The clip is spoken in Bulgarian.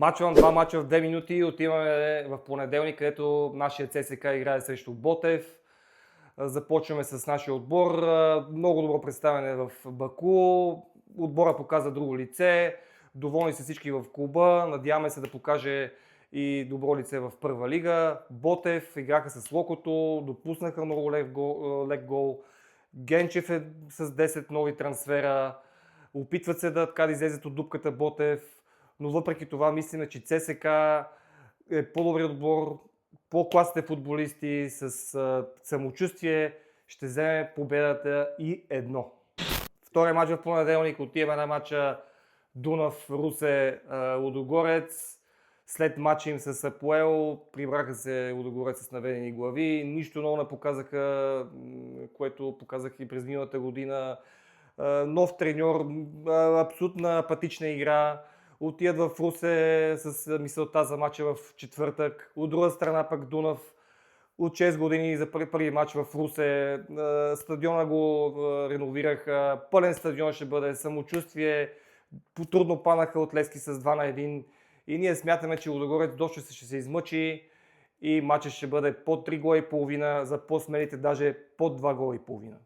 Два мача в 2 минути и отиваме в понеделник, където нашия ЦСКА играе срещу Ботев. Започваме с нашия отбор. Много добро представяне в Баку. Отбора показа друго лице. Доволни са всички в клуба. Надяваме се да покаже и добро лице в първа лига. Ботев играха с Локото, допуснаха много лек гол. Генчев е с 10 нови трансфера. Опитват се да излезат от дупката Ботев, но въпреки това мислим, че ЦСКА е по-добрият отбор, по-класните футболисти с самочувствие ще вземе победата и едно. Втория мач в понеделник, отиваме на мача Дунав-Русе Лудогорец. След матча им с Апоел прибраха се Лудогорец с наведени глави. Нищо ново не показаха, което показах и през миналата година. Нов треньор, абсолютна апатична игра. Отиват в Русе с мисълта за мача в четвъртък. От друга страна пък Дунав от 6 години за първи матч в Русе. Стадиона го реновираха. Пълен стадион ще бъде, самочувствие. Трудно паднаха от Левски с 2-1. И ние смятаме, че Лудогорец доста ще се измъчи и матчът ще бъде под 3 гола и половина, за по-смелите даже под 2 гола и половина.